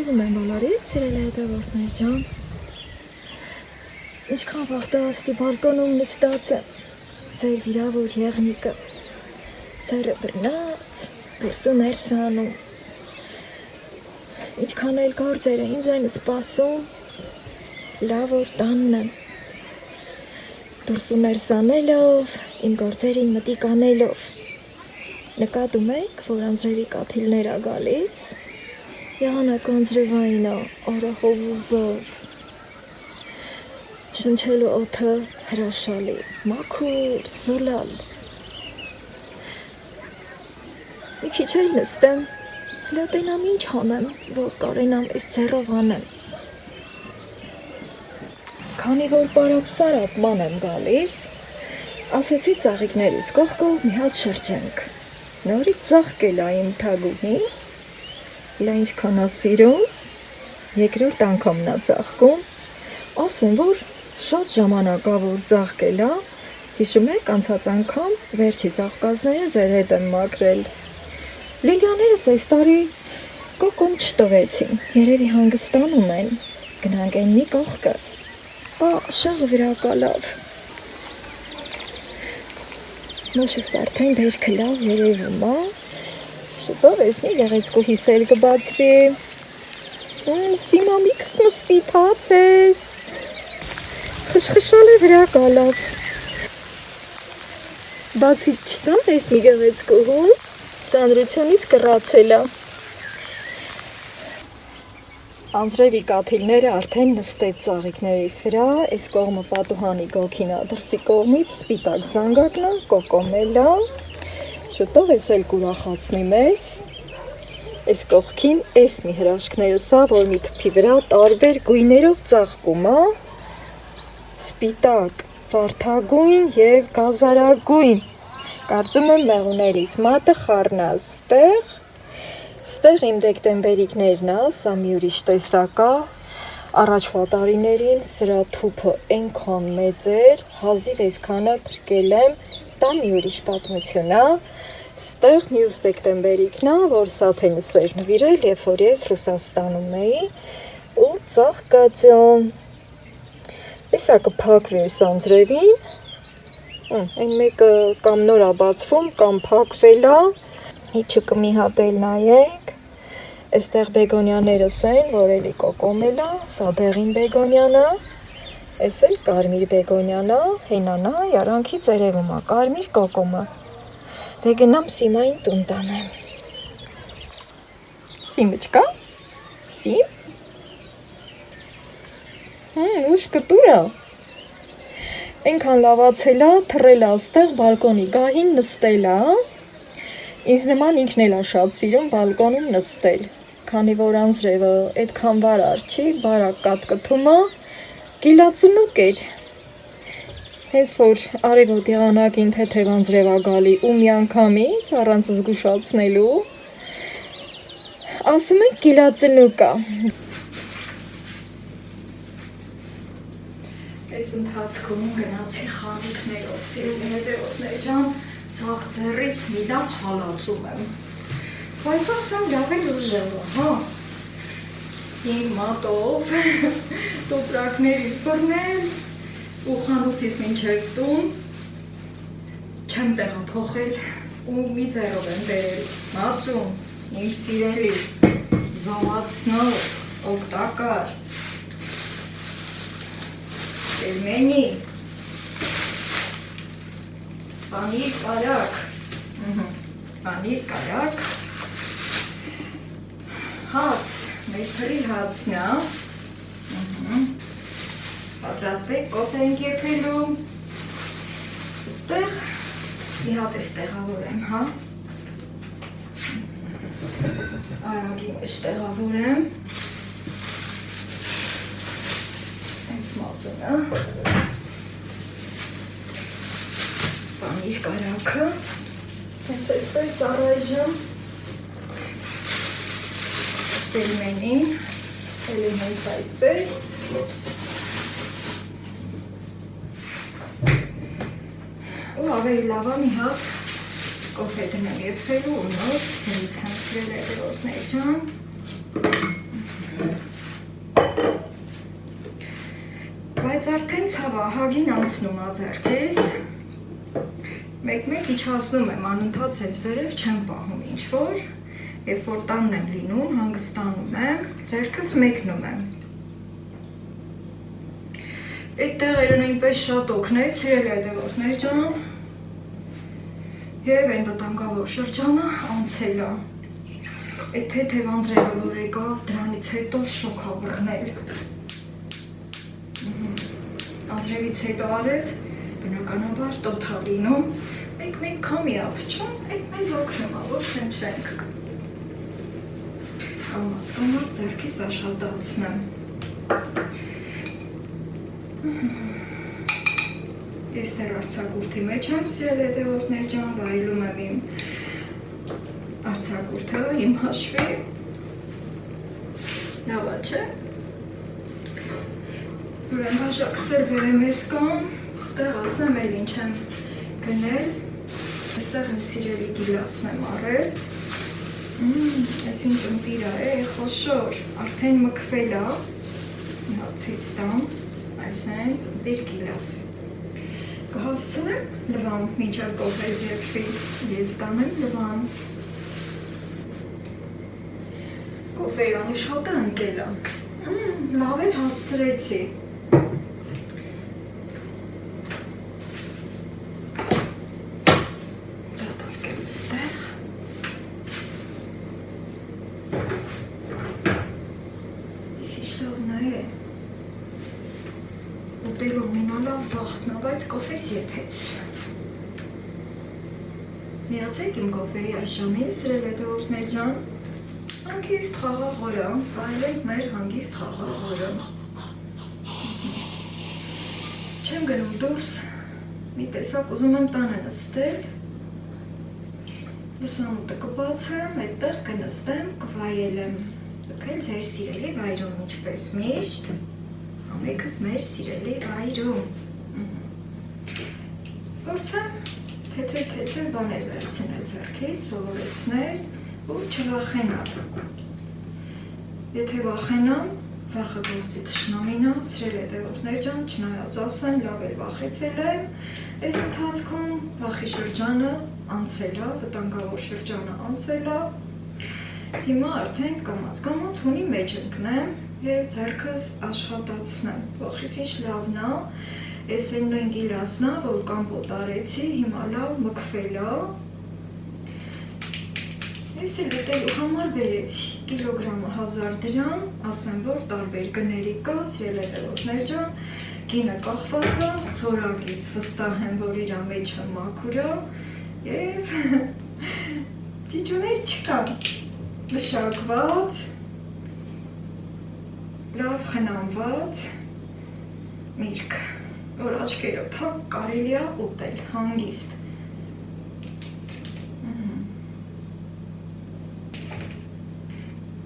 Ձերևում եմ բոլորից, սիրելի հետևորդներ ջան։ Ինչքան վաղտաստի բալկոնում նստած եմ, ձեր վիրավոր եղնիկը, ձերը բռնած, դուրսու ներս անում։ Ինչքան էլ գործերը ինձ են սպասում, լավ որ տանն եմ։ Դուրսու ներս անելով, իմ գործերին մտիկ անելով։ Նկատում եք, որ անձրևի կաթիլներ ա գալիս, եղանակ անձրևային ա, օրը հովուզով, շնչելու օդը հրաշալի, մաքուր, զոլալ։ Մի քիչ էլ նստեմ, լատենամ ինչ անեմ, որ կարենամ այս ձեռով անեմ։ Քանի որ պարապ-սարապ ման եմ գալիս, ասեցի ծաղիկներիս կողքով մի հատ շրջենք։ Նորից ծաղկել ա իմ թագուհին, լա ինչքան ա սիրում, երկրորդ անգամն ա ծաղկում, ասեմ, որ շատ ժամանակ ա որ ծաղկել ա, հիշում եք անցած անգամ վերջի ծաղկածները ձեր հետ եմ մաքրել։ Լիլիաներս այս տարի կոկոմ չտվեցին, երևի հանգստանում են, գնանք են մի կողքը, շաղը վրա կա լավ։ Մոշս արդեն բերքը լավ երևում ա, շուտով ես մի գեղեցկու հիսել կբացվի, սիմամիքս մսվի պացես, խշխշալ է վրա կա լավ։ Բացի չտան ես մի գեղեցկու հում, ծանրությունից կռացել ա։ Անձրևի կաթիլները արդեն նստեց ծաղիկներիս վրա, այս կողմը պատուհանի գոգին ա, դրսի կողմից սպիտակ զանգակն ա, կոկոմել ա, շուտով ես էլ կուրախացնի մեզ, այս կողքին այս մի հրաշքները սա, որ մի թփի վրա տարբեր գույներով ծաղկում ա, սպիտակ, վարդագույն և գազարագույն, կարծում եմ մեղուներիս մատը խառնա ստեղ իմ դեկտեմբերիկներն ա, սա մի ուրիշ տեսակ ա, առաջվա տարիներին սրա թուփը այնքան մեծ էր, հազիվ այսքանը փրկել եմ, դա մի ուրիշ պատմություն ա, ստեղ մյուս դեկտեմբերիկն ա, որ Սաթենս էր նվիրել, երբ որ ես Ռուսաստանում էի ու ծաղկած ա, էսա կփակվի այս անձրևին, այն մեկը կամ նոր ա բացվում, կամ փակվել ա, միջուկը մի հատ էլ նայենք, այստեղ բեգոնյաներս են, որ էլի կոկոմել ա, սա դեղին բեգոնյան ա, այս էլ կարմիր բեգոնյան ա, հենան ա, яրանքի ծերևում ա, կարմիր կոկոմը, դե գնամ Սիմային տուն տանեմ։ Սիմը չկա? Սիմ? Ուշ կտուր ա, այնքան լավացել ա, թռել ա ստեղ բալկոնի գահին նստել ա, ինձ նման ինքն էլ ա շատ սիրում բալկոնում նստել, քանի որ անձրևը այդքան վարար չի, բարակ կատկթում ա, գիլածնուկ էր, հենց որ արևոտ եղանակին թեթև անձրև ա գալի ու միանգամից առանց զգուշացնելու, ասում ենք գիլածնուկ ա։ Այս ընթացքում գնացի խանութներով, սիրելի հետևորդներ ջան, ցախ ձեռիս մի լավ հալածում եմ, բայց ասեմ լավ էլ ուժեղը, հա, 5 մատով, տոպրակներից բռնել ու խանութից մինչև տուն, չեմ տեղափոխել ու մի ձեռով եմ բերել, մածում, իմ սիրելի, զամացնող, օգտակար, Էրմենի, պանիր կարակ, հաց, մեր թրի հացն ա, պատրաստեք, կոթ ենք եփելու, ստեղ, մի հատ ես տեղավորեմ, հա, արագի մեջ տեղավորեմ, հենց մածուն ա, պանիր կարակը, հենց այսպես առայժմ, Էրմենին, էլի հենց այսպես, ու ավելի լավա մի հատ կոֆե դնեմ եփելու ու նոր զրույց հնցրել հետևորդներ ջան, Բայց արդեն ցավա հագին անցնում ա ձեռքից։ Մեկ-մեկ իջացնում եմ, անընդհատ հենց վերև չեմ պահում ինչ-որ, երբ որ տանն եմ լինում, հանգստանում եմ, ձեռքս մեկնում եմ։ Այդ տեղերը նույնպես շատ օգնեց, սիրելի հետևորդներ ջան, և այն վտանգավոր շրջանը անցել ա։ Այդ թեթև անձրևը, որ եկավ, դրանից հետո շոկ ա բռնել։ Անձրևից հետո արև, բնականաբար տոթ ա լինում, մեկ-մեկ քամի ա փչում, այդ մեզ օգնում ա, որ շնչենք։ Կամաց ձեռքիս աշխատացնեմ։ Ես դեռ արձակուրդի մեջ եմ, սիրելի հետևորդներ ջան, վայելում եմ իմ արձակուրդը, իմ հաշվի։ Լավ ա, չէ՞։ Ուրեմն բաժակսել բերեմ ես կամ, ստեղ ասեմ էլ ինչ եմ գնել, այստեղ եմ սիրելի գիլասն եմ արել, այս ինչ ընտիր ա, խոշոր, արդեն մքվել ա, հացից տամ, այս հենց ընտիր գիլաս, կհասցնեմ լվան, մինչև կոֆեզ երկվի, ես տանեմ լվան, կոֆեի անուշատը ընկել ա, լավ էլ հասցրեցի, բայց կոֆես եփեց։ Միացեք իմ կոֆեի այս ժամին, սիրելի հետևորդներ ջան, հանգիստ խաղաղ օրը, վայելենք մեր հանգիստ խաղաղ օրը։ Չեմ գնում դուրս, մի տեսակ ուզում եմ տանը նստել, լուսամուտը կբացեմ, այդտեղ կնստեմ, կվայելեմ, դուք էլ ձեր սիրելի վայրում, ինչպես միշտ, ամենքս մեր սիրելի վայրում։ Փորձեմ թեթև բաներ վերցնել ձեռքից, սովորեցնել ու չվախենալ։ Եթե վախենամ, վախը գործի թշնամին ա, սիրելի հետևորդներ ջան, չնայած ասեմ, լավ էլ վախեցել եմ, այս ընթացքում վախի շրջանը անցել ա, վտանգավոր շրջանը անցել ա, հիմա արդեն կամաց հունի մեջ ընկնեմ և ձեռքս աշխատացնեմ, վախից ինչ լավն ա, Ես են նույն գիլասն ա, որ կամպոտ արեցի, հիմա լավ մքվել ա։ Ես էլ ուտելու համար բերեցի կիլոգրամը 1000 դրամ, ասեմ, որ տարբեր գների կա, սիրելի հետևորդներ ջան, գինը կախված ա, որակից վստահ եմ, որ իր մեջը մաքուր ա և ճիճուներ չկան, մշակված, լավ խնամված միրգ։ Որ աչքերը փակ կարելի ա ուտել, հանգիստ։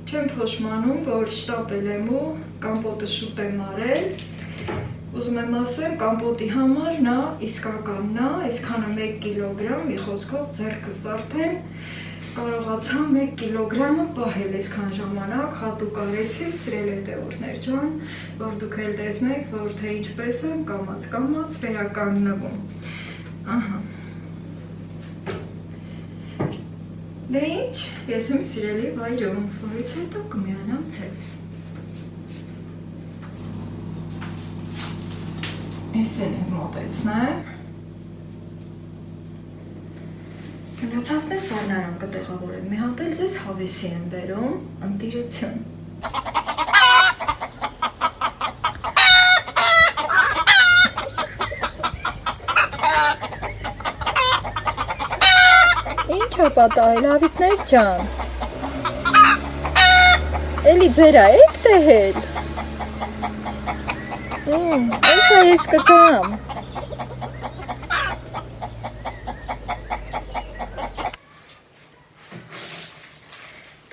Չեմ փոշմանում, որ շտապել եմ ու կամպոտը շուտ եմ արել։ Ուզում եմ ասեմ, կամպոտի համար նա իսկականն ա, այսքանը 1 կիլոգրամ, մի խոսքով ձեռքս արդեն կարողացա 1 կիլոգրամը պահել այսքան ժամանակ, հատուկ արեցի, սիրելի հետևորդներ ջան, որ դուք էլ տեսնեք, որ թե ինչպես եմ կամաց վերականգնվում։ Ահա։ Դե ինչ, ես եմ սիրելի վայրում, որից հետո կմիանամ ձեզ։ Ես էլ ես մոտեցնեմ։ Գնացածն է սառնարան կտեղավորեմ, մի հատ էլ ձեզ հավեսի եմ բերում, ընտիրություն։ Ինչ ա պատահել, ավիկներ ջան։ Էլի ձերա եք տեհել։ Էսա ես կգամ։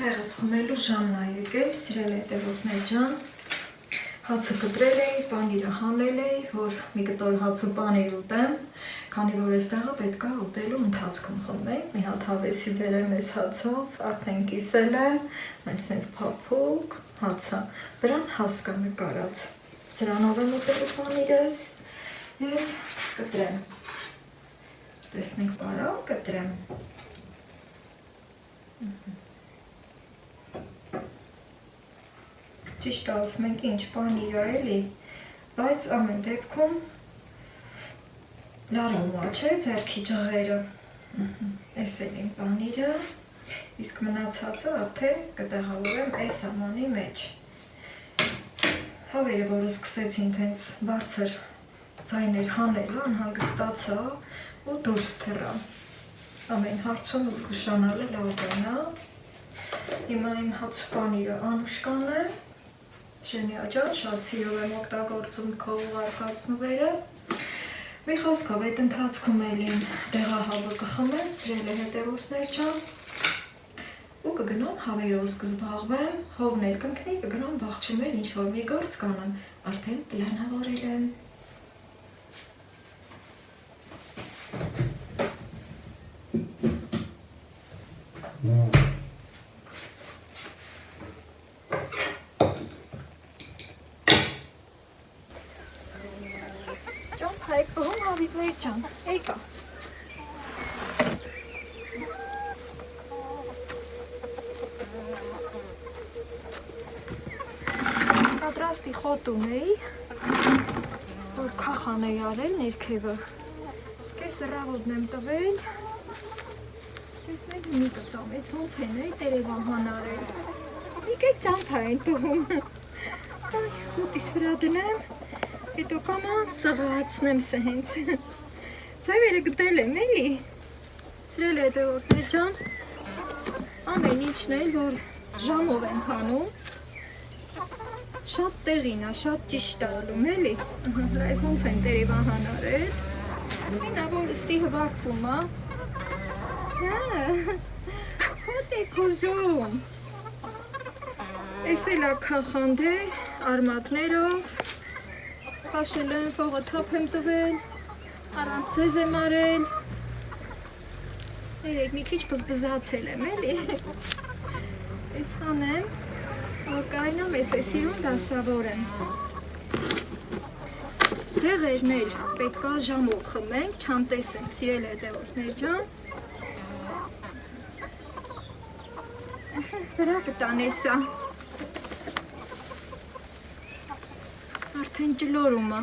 Տեղս խմելու ժամն ա եկել, սիրելի հետևորդներ ջան, հացը կտրել էի, պանիրը հանել էի, որ մի կտոր հաց ու պանիր ուտեմ, Քանի որ այստեղը պետք է ուտելու ընթացքում խմենք, մի հատ հավեսի բերեմ այս հացով, արդեն կիսել եմ, այս sense փափուկ հացա, վրան հասկա նկարած, սրանով եմ ուտելու պանիրս և կտրեմ, տեսնենք կարամ կտրեմ, ճիշտ ասում ենք ինչ պանիրա էլի, բայց ամեն դեպքում լարումա չէ ձեռքի ջղերը, այս էլ իմ պանիրը, իսկ մնացածը արդեն կտեղավորեմ այս ամանի մեջ, հավերը, որը սկսեցին տենց բարձր ձայներ հանել, անհանգստացա ու դուրս թռա, ամեն հարցում զգուշանալը լավ է, հիմա իմ հաց ու պանիրը անուշկան է, Շենիա ջան, շատ սիրով եմ օգտագործում քո ուղարկածնվերը, մի խոսքով այդ ընթացքում էլին դեղահավը կխմեմ, սրել է հետևորդներ ջան, ու կգնամ հավերով կզբաղվեմ, հովն էլ կընկնի, կգնամ բաղջում էլ ինչ-որ մի գործ կանեմ, արդեն պլանավորել եմ։ Ջան, փայք բհում հավիտներ ջան, էիկա։ Պատրաստի խոտ ունեի, որ քախան էի արել ներքևը, կես ռաղոդն եմ տվել, տեսնեք մի կտամ, ես ոնց են էի տերևան հանարել, մի կեկ ճամփա են տում, խոտիս վրա դնեմ, հետո կաման սղացնեմ սենց, ձևերը գտել եմ էլի, սրել է հետևորդներ ջան, ամեն ինչն էլ, որ ժամով ենք անում, շատ տեղին է, շատ ճիշտ ալում էլի, այս ոնց են տերևան հանարել, ինա որ ստի հվարկվում է, հոտ եք ուզում, ես էլ ակախանդ է, արմատներով, Քաշել եմ, փողը թափ եմ տվել, առանց ձեզ եմ արել, երեք մի քիչ բզբզացել եմ էլի, ես հանեմ, որ կարինամ ես է սիրուն դասավորեմ, դեղերն էլ պետքա ժամով խմենք, չանտեսենք, սիրել հետևորդներ ջան, վրա կտան եսա, արդեն ճլորում է,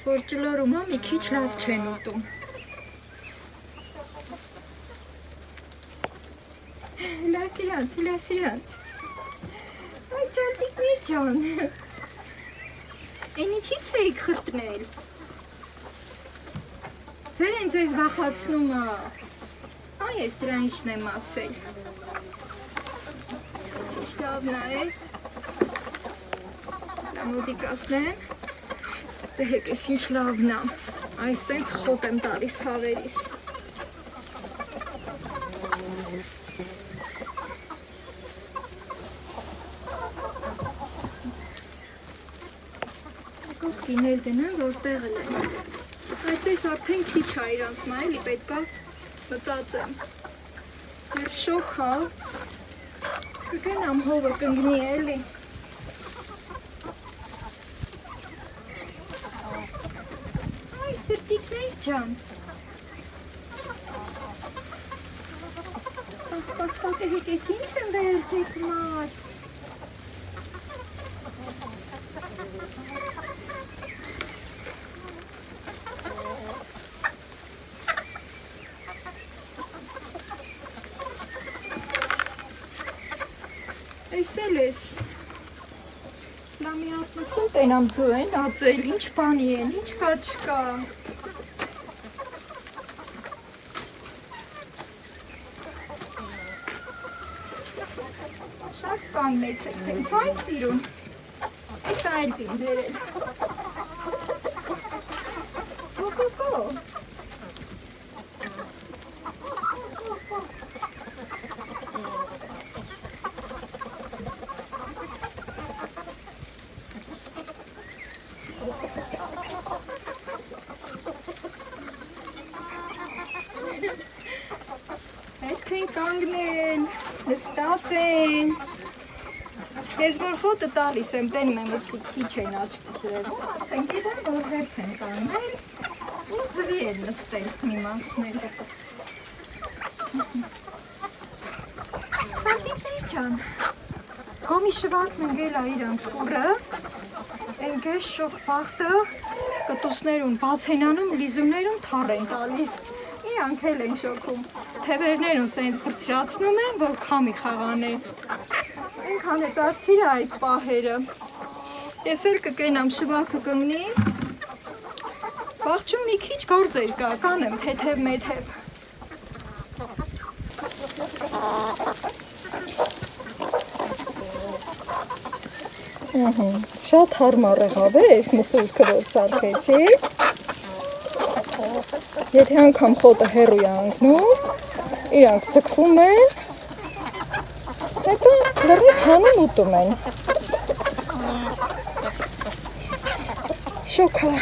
որ ճլորում է մի քիչ լավ չեն ուտում։ Հլասիրանց, այ ճանտիկներ ջան, են իչից էիք խրտնել, ձեր են ձեզ վախացնում է, այ ես դրա ինչն եմ ասել, ես ինչ լավն է, մոտիկ ասնեմ, դեհեք ես ինչ լավն է, այս սենց խոտ եմ տալիս հավերիս։ Կողքին էլ դնեմ, որ տեղել եմ, բայց ես արդեն քիչ է իրանց մա էլի պետքա մտածեմ, մեր շոք հա, կգնամ հովը կնգնի էլի, Սրտիկներ ջան, տեհեք ես ինչ եմ վերել ձեք մար, ես էլ ես, լամի ապնքուն տենամ ձու են ածել, ինչ բանի են, ինչ կա չկա, շատ կանգնեցեք, տենց այն սիրում, ես այլ բին դերել, կո, Նստած են։ Ես որ խոտը տալիս եմ, տենում եմ ըստի քիչ են աչքիս երևում, արդեն գիտեմ, որ հերթ են տանել, ու ձվի են նստել մի մասներ։ Տատիկներ ջան, գոմիշը վարդն ընգել ա իրանց կուրը, են գես շող բաղթը, կտուսներուն բաց են անում, լիզուներուն թար են տալիս, իրանք էլ են շոքում, թևերներուն սենց բրցրացնում են, որ քամի խաղան է, ենքան է տարդիր այդ պահերը, ես էլ կկենամ շվակը կմնի, բաղջում մի քիչ գործեր կա, կանեմ թեթև մեթև, շատ հարմար եղավ է այս մսուրքը, որ սարքեցի, եթե անգամ խոտը հեռու է անգնում, իրանք ձգվում են, հետո լրիվ հանում ուտում են, շոքա,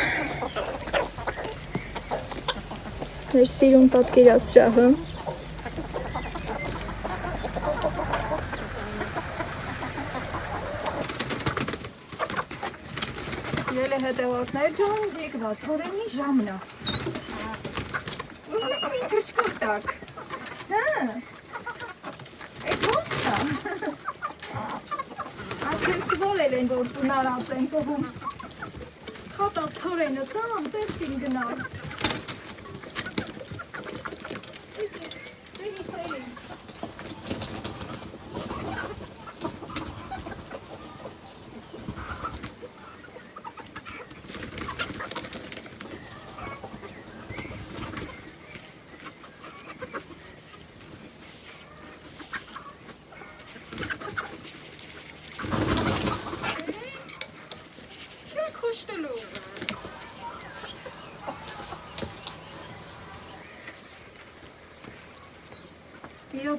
մեր սիրուն պատկերասրահը, հետևորդներ ջան, եկված հորենի ժամն է, ուզում եք մի թրշկոտ տակ, էդ ոնց է, արդեն սվոլել են, որ տունարած են կողում, խատած հորենը տամ, տերտին գնալ,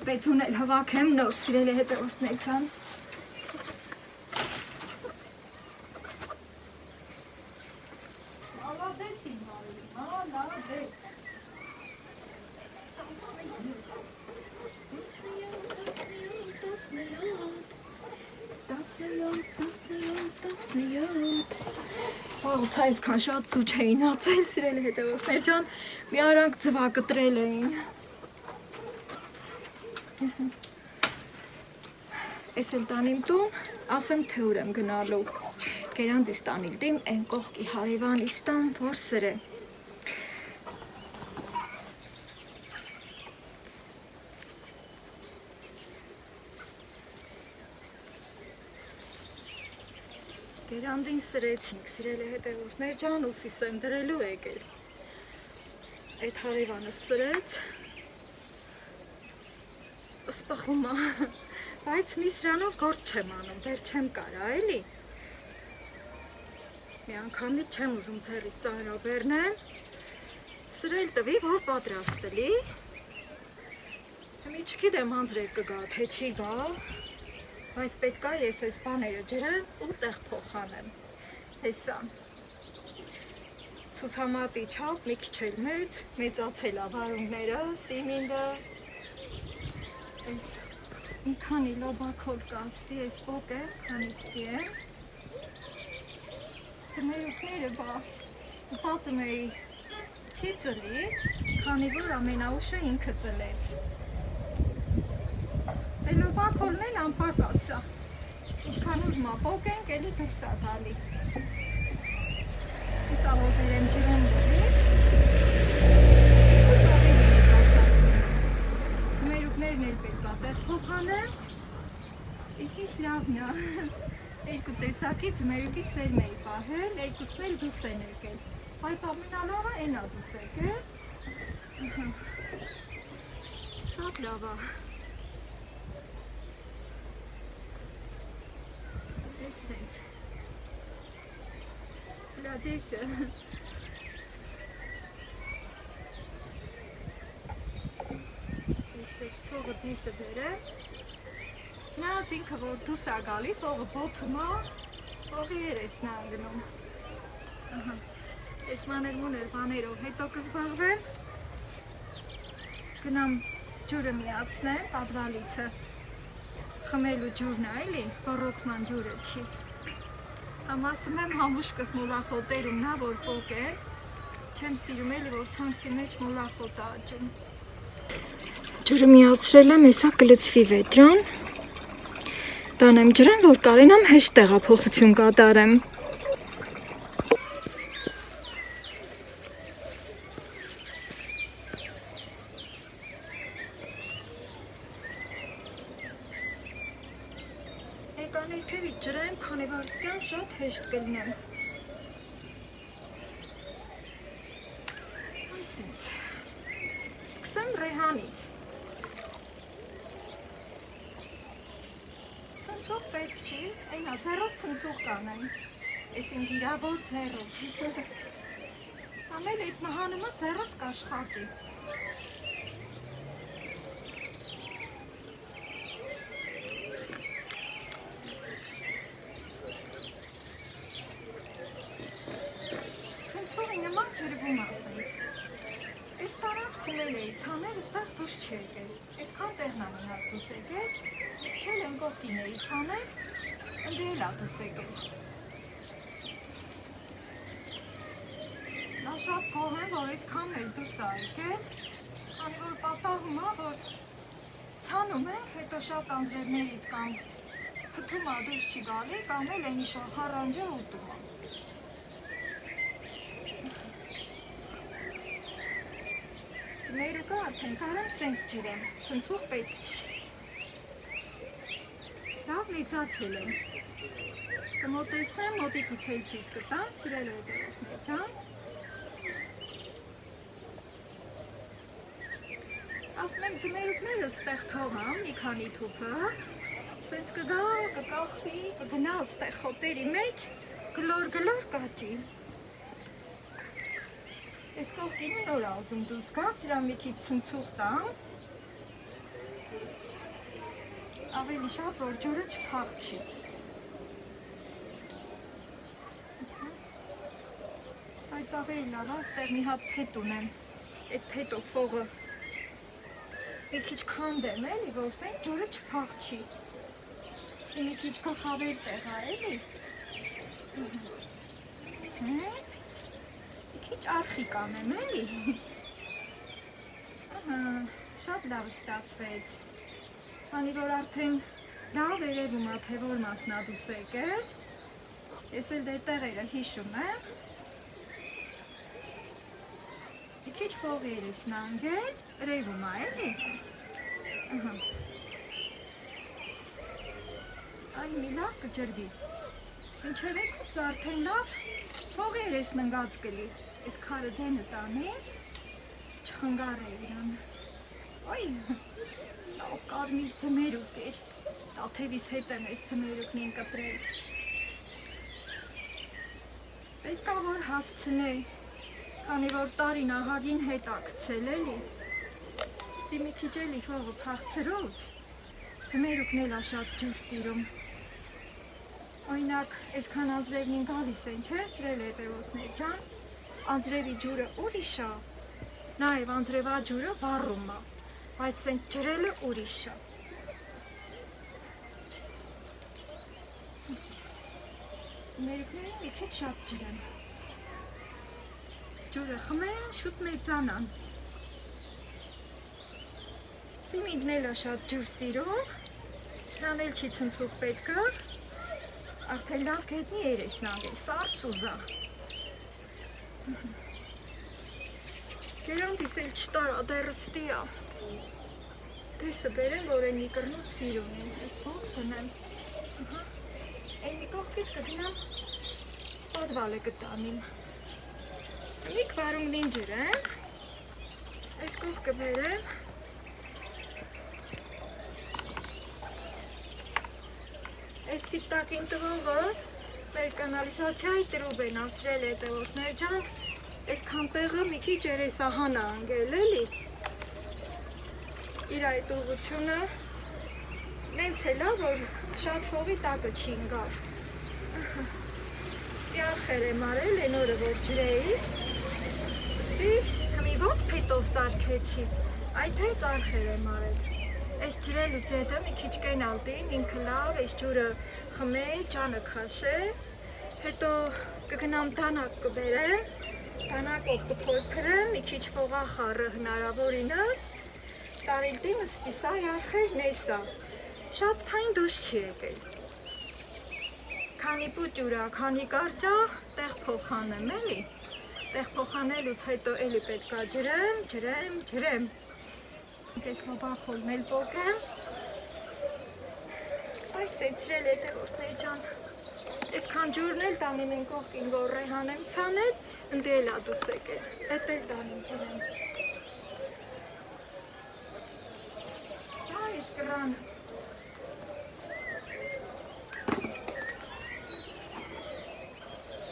Պեցուն էլ հվակեմ նոր սիրել է հետևորդներ ջան։ Մալադեց իմ բարի, մալադեց։ Վաղուց այսքան շատ ծու չէին ացել սիրել է հետևորդներ ջան, մի արանք ձվակտրել էին։ Ես էլ տանիմ տուն, ասեմ թե ուր եմ գնալու, գերանտիս տանիլ դիմ են կողքի հարևան իստան, որ սրե։ Գերանտին սրեցինք, սիրել է հետևորդներ ջան, ուսիս եմ դրելու եկել։ Այդ հարևանը սրեց, սպխում է, բայց մի սրանով գործ չեմ անում, դեր չեմ կարա, էլի։ Մի անգամից չեմ ուզում ձեռիս ծանրաբեռնեմ, սրել տվի, որ պատրաստելի։ Մի չգիտեմ անձրև կգա, թե չի գա, բայց պետք է ես այս բաները ջրեմ ու տեղ փոխանեմ, հեսա։ Ցուցամատի չափ մի քիչ էլ մեծացել է վարունգները, սիմինդը, այս մի քանի լոբակոլ կաստի, այս պոկ է, քանիստի է, ծմերուկները բացում էի չի ծլի, քանի որ ամենաուշը ինքը ծլեց, դե լոբակոլն էլ անպակաս է, ինչքան ուզում է պոկ ենք, էլի դուրս է գալի, իսա որ բերեմ ջրում լրիվ, Ձմերուկներն էլ պետք է տեղ փոխանեմ, իսկ ինչ լավն է, երկու տեսակի ձմերուկի սերմ էի պահել, երկուսն էլ դուս են եկել, բայց ամենալավը են է դուս եկել, շատ լավ է, ես սենց, լադեսը, Ֆողը դիսը բերեմ, չնայած ինքը որ դուս է գալի, ֆողը բոթում է, ֆողի երեսն է անգնում, ես մաներ բաներով հետո կզբաղվեմ, գնամ ջուրը միացնեմ, պատվալիցը, խմելու ջուրն է, էլի, ռոռոկման ջուրը չի։ Ամ ասում եմ համուշկս մոլախոտերում նա որ պոկ է, չեմ սիրում էլի որ ցանցի մեջ մոլախոտ է աճում։ Ջուրը միացրել եմ, հեսա կլցվի վետրան։ Տանեմ ջրեմ, որ կարենամ հեշտ տեղափոխություն կատարեմ։ Եկան երկևից ջրեմ, քանի որ ստյան շատ հեշտ կլինեմ։ Այսինչ, սկսեմ Ռեհանից։ Ցնցող պետք չի, այնա ձեռով ցնցող կանեմ, ես իմ վիրավոր ձեռով։ Ամել այդ մահանումը ձեռս կաշխատի։ Ցնցողի նման ջրվում ասենց։ Այս տարածքում էլ էի ցանել, ստեղ դուս չի եկել, այսքան տեղն ամենակ դուս եկել, չել են կողքին էի ցանել, ընդ էլ ա դուս եկել։ Նա շատ գոհ եմ, որ այսքան էլ դուս ա եկել, քանի որ պատահում ա, որ ցանում ենք, հետո շատ անձրևներից կամ փթում ա դուս չի գալի, կամ էլ էնի շախառանջը ուտում ա։ Ձմերուկը արդեն կարեմ սենք ջրեմ, ցնցող պետք չի։ Լավ մեծացել եմ։ Կմոտեցնեմ, մոտիկից էլ ցույց կտամ, սիրել հետևորդներ ջան։ Ասում եմ ձմերուկները ստեղ թողամ, մի քանի թուփը, սենց կգա, կկախվի, կգնա ստեղ խոտերի մեջ, գլոր կաճի։ Այս կողքինը նոր ա ուզում դուս գա, սրա մի քիչ ցնցուղ տամ, ավելի շատ, որ ջուրը չփախչի։ Բայց ավելի լավ ա, ստեղ մի հատ փետ ունեմ, այդ փետով ֆողը մի քիչ քանդեմ, էլի, որ սենք ջուրը չփախչի։ Ստի մի քիչ գլխավեր տեղ ա, էլի։ Սենց Քիչ արխիկ անեմ, էլի։ Ահա, շատ լավ ստացվեց։ Քանի որ արդեն լավ երևում ա, թե որ մասն ա դուս եկել, ես էլ դեր տեղերը հիշում եմ։ Մի քիչ ֆողեր ես նանգել, երևում ա, էլի։ Ահա։ Այ մի լավ կջրվի։ Ինչև եկուց արդեն լավ ֆողեր ես ննգած կլի։ Այս քարը դենը տանի, չխնգար է իրան։ Ոյ, լավ կարմիր ձմերուկ էր, տաթևիս հետ եմ այս ձմերուկնին կտրել։ Պետք ա որ հասցնե, քանի որ տարին ահագին հետ ա գցել էլի։ Ստի մի քիչ էլի ֆողը փախցրուց, ձմերուկն էլ ա շատ ջուր սիրում։ Օրինակ, այսքան անձրևին գալիս են, չէ, սիրել հետևորդներ ջան, անձրևի ջուրը ուրիշ ա, նաև անձրևաջուրը վառում ա, բայց սենք ջրելը ուրիշ ա։ Ձմերուկներին մի քիչ շատ ջրեմ։ Ջուրը խմեն, շուտ մեծանան։ Սիմիդն էլ ա շատ ջուր սիրում, նրան էլ չի ցնցուղ պետք ա, արդեն լավ գետնի երեսն անգել, սարս ուզա։ Գերանտիս էլ չտարա, դեռ ստի ա։ Տեսը բերեմ, որ են մի կրնուց վիր ունեն, ես ոնց տնեմ։ Այն մի կողքից կգնամ պատվալը կտանիմ։ Մի կվարունգնին ջրեմ, այս կողքը բերեմ, այս սիպտակին տվողը մեր կանալիզացիայի տրուբ են ասրել հետևորդներ ջան, այդքան տեղը մի քիչ երեսահան ա անգել էլի։ Իր այդ ուղղությունը նենց էլ ա, որ շատ ֆողի տակը չի ընկավ։ Ստի արխեր եմ արել, են օրը որ ջրեի, ստի հմի ոնց փետով սարքեցի, այդ հենց արխեր եմ արել։ Այս ջրելուց հետո մի քիչ կենալ դին, ինքը լավ, այս ջուրը խմե, ջանը քաշե, հետո կգնամ դանակ կբերեմ, դանակով կփորփրեմ, մի քիչ փողախառը հնարավորինս, տարիլտին ստիսա յարխեր նեսա, շատ փայն դուշ չի եկել, քանի պուճուրա, քանի կարճա, տեղ փոխանեմ էլի, տեղ փոխանելուց հետո էլի պետքա ջրեմ, Ես մոբակոլն էլ պոկեմ, այս սեցրել հետևորդներ ճան, ես կան ջուրն էլ տանին են կողքին, որ ռեհանեմ ծանել, ընդի էլ ադսեք էլ, էտ էլ տանին ջրեմ։ Ճան ես կրանը։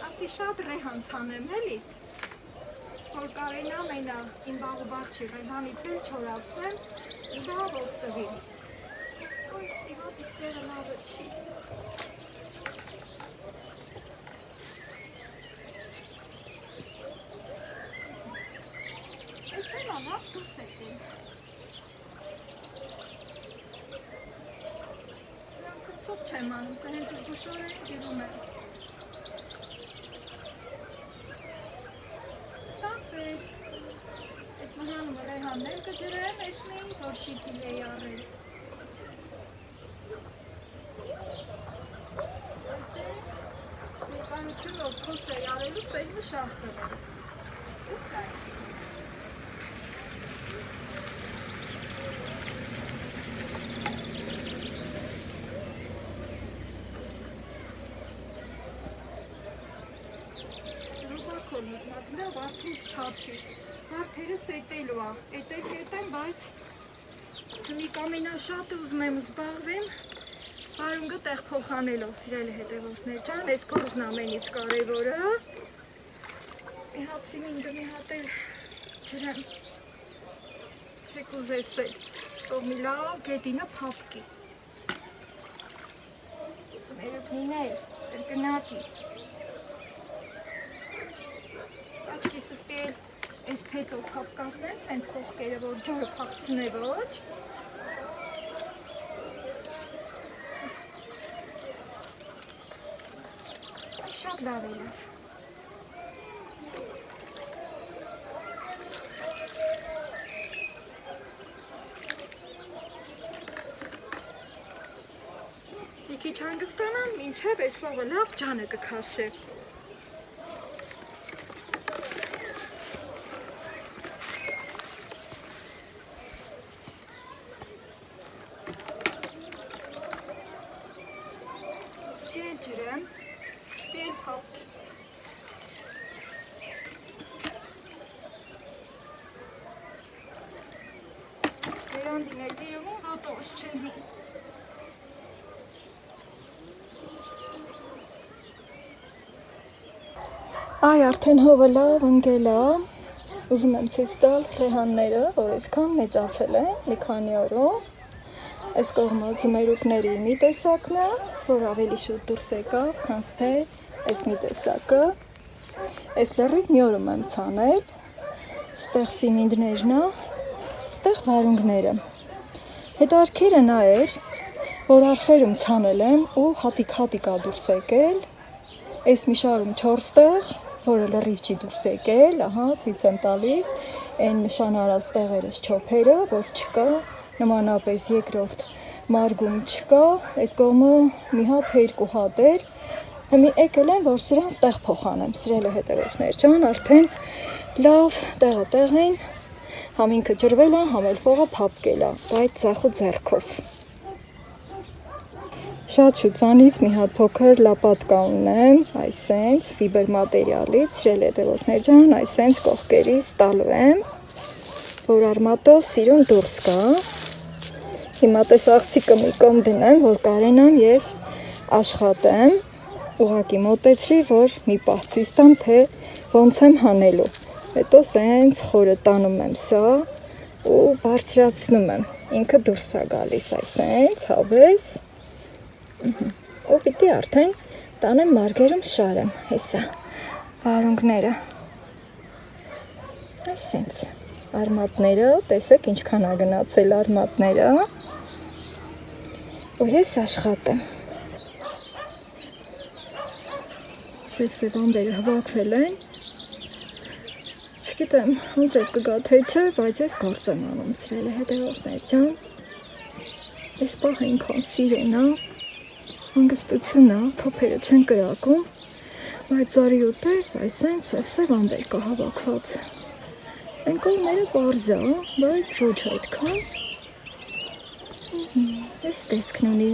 Ասի շատ ռեհան ծանեմ էլի, որ կարենամ այնա իմ բաղ ու բաղ չի ռեհանից էլ չորացնեմ, իմ բաղ ովտվի։ Ոյ, ստիվատ իստերը լավը չի։ Ես էնա լավ դուս եկին։ Սրանց ծող չեմ անում, սա հենց զգուշոր են ջրում եմ։ Ստացվեց, այդ մհանում ռեհաններ կջրեմ, ես մին որ շիպիլ էի առել։ Այսեց, ներկանությունով կոս էի առելու սեյմը շաղ տվել։ Ուս այ։ Հարթերը սետելու ա, էտել կետեմ, բայց հմիկ ամենաշատը ուզում եմ զբաղվեմ վարունգը տեղ փոխանելով սիրելի հետևորդներ ճան, ես կորզն ամենից կարևորը մի հատ սիմինդը մի հատ էլ ջրեմ թեք ուզես էլ թող մի լավ գետինը փապկի մերուկնին էլ կրկնակի աչքիս ստել այս փետով փապկասնեմ, սենց կողքերը, որ ջուրը փախցնե ոչ այս շատ լավ է լավ մի քիչ հանգստանամ, մինչև այս վաղը լավ ջանը կքաշե ջրեմ, ստիել փապկի վերանդին էլ դիրվում ոտոս չնի Այ արդեն հովը լավ ընկել է, ուզում եմ ցույց տալ ռեհանները, որ այսքան մեծացել են մի քանի օրում Այս կողմը ձմերուկների մի տեսակն է, որ ավելի շուտ դուրս եկավ, քան թե այս մի տեսակը։ Այս լրիվ մի օրում եմ ցանել, ստեղ սիմինդներն է, ստեղ վարունգները։ Հետարքերը նա էր, որ արխերում ցանել եմ ու հատիկ-հատիկ ա դուրս եկել։ Այս մի շարում 4 տեղ, որը լրիվ չի դուրս եկել, ահա ցույց եմ տալիս, այն նշանարած տեղերս չոփերը, որ չկա Նմանապես երկրորդ մարգում չկա, այդ կողմը մի հատ թե երկու հատ էր, հիմի եկել եմ, որ սրանց տեղ փոխանեմ, սրել է հետևորդներ ճան, արդեն լավ տեղը են, համ ինքը ջրվել է, համ էլ փողը փապկել է, այդ ձախ ու ձեռքով։ Շատ շուտվանից մի հատ փոքր լապատկա ունեմ, այսենց ֆիբր մատերիալից, սրել հետևորդներ ճան, այսենց կողքերից տալու եմ, որ արմատով սիրուն դուրս գա։ Հիմա տես աղցիկը մի կողմ դնեմ, որ կարենամ ես աշխատեմ, ուղղակի մոտեցրի, որ մի պահ ցույց տամ, թե ոնց եմ հանելու։ Հետո սենց խորը տանում եմ սա ու բարձրացնում եմ։ Ինքը դուրս է գալիս այսենց, հավես։ Ու պիտի արդեն տանեմ մարգերում շարեմ, հեսա, վարունգները։ Այսենց, արմատները, տեսեք ինչքան է գնացել արմատները։ ու ես աշխատեմ։ Սև ամբերը հավաքվել են։ Չգիտեմ, անձրև կգա թե չէ, բայց ես գործ եմ անում սիրելի հետևորդներ ջան։ Այս պահը ինքան սիրուն է, հանգստություն է, փոփերը չեն կրակում, բայց արի ու տես, այսեն սև ամբեր կա հավաքված։ Այն կողմերը պարզ է, բայց ոչ այդքան։ Այս տեսքն ունի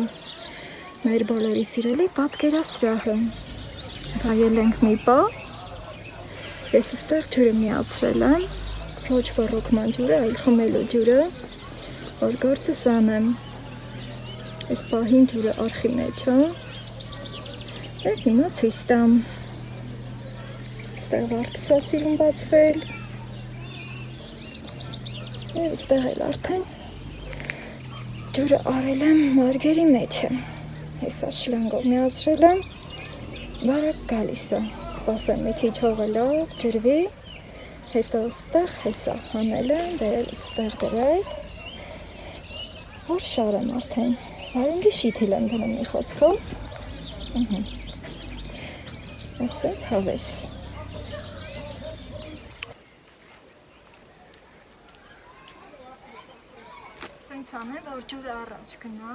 մեր բոլորի սիրելի պատկերասրահը։ Վայել ենք մի պա, ես ստեղ ջուրը միացրել եմ, ոչ վառոքման ջուրը, այլ խմելու ջուրը, որ գործս անեմ։ Այս պահին ջուրը արխի մեջ է, և հիմա ցույց տամ։ Ստեղ վարդս է սիրուն բացվել, և ստեղ էլ արդեն ջուրը արել եմ մարգերի մեջը։ Հեսա շլանգով միացրել եմ, բարակ գալիս է, սպասեմ մի քիչ հողը լավ ջրվի, հետո ստեղ հեսա հանել եմ, բերել ստեղ դրել, որ շարեմ արդեն, վարունգի շիթիլ եմ դնում մի խոսքով, ասենց հավես։ Սենց անեմ, որ ջուրը առաջ գնա,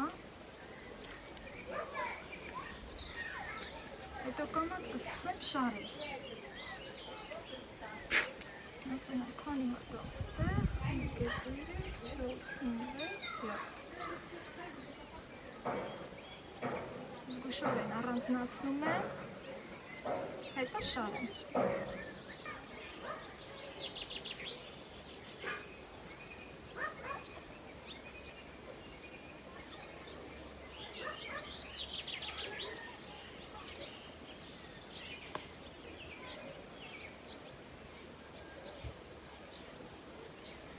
հետո կանաց կսկսեմ շարել։ Քանի հատ աստեղ, 1, 2, 3, 4, 5, 6 զգուշորեն առանձնացնում եմ, հետո շարեմ։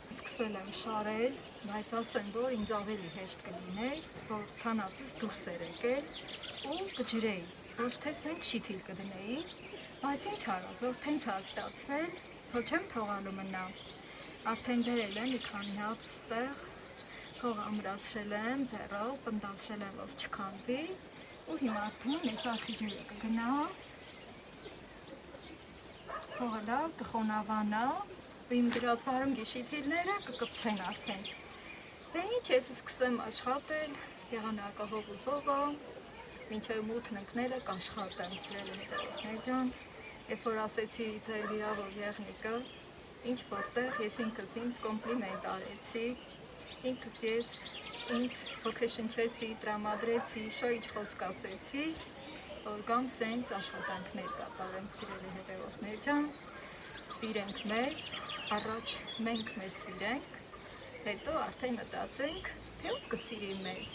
Սկսել եմ շարել, բայց ասեմ, որ ինձ ավելի հեշտ կլիներ, որ ցանածից դուրս էր եկել ու կջրեի, ոչ թե սենք շիթիլ կդնեի, բայց ինչ արած, որ թենց է ստացվել, որ չեմ թողալու մնա։ Արդեն բերել եմ մի քանի հատ ստեղ, հողը ամրացրել եմ ձեռով, պնդացրել եմ, որ չքանդվի ու հիմա արդեն այս արխի ջուրը կգնա, հողը լավ կխոնավանա, ու իմ գրած վարունգի շիթիլները կկպչեն արդեն։ Դե ինչ, ես սկսեմ աշխատել, եղանակը հող ու զովա, մինչև մութն ընկները կաշխատեմ, սիրելի հետևորդներ ջան, երբ որ ասեցի ձեր վիրավոր եղնիկը, ինչ որտեղ ես ինքս ինձ կոմպլիմենտ արեցի, ինքս ես ինձ ոգեշնչեցի, տրամադրեցի, շոյիչ խոսք ասեցի, որ գամ սենց աշխատանքներ կատարեմ, սիրելի հետևորդներ ջան, սիրենք մեզ, առաջ մենք մեզ սիրենք, հետո արդեն մտածենք, թե ով կսիրի մեզ։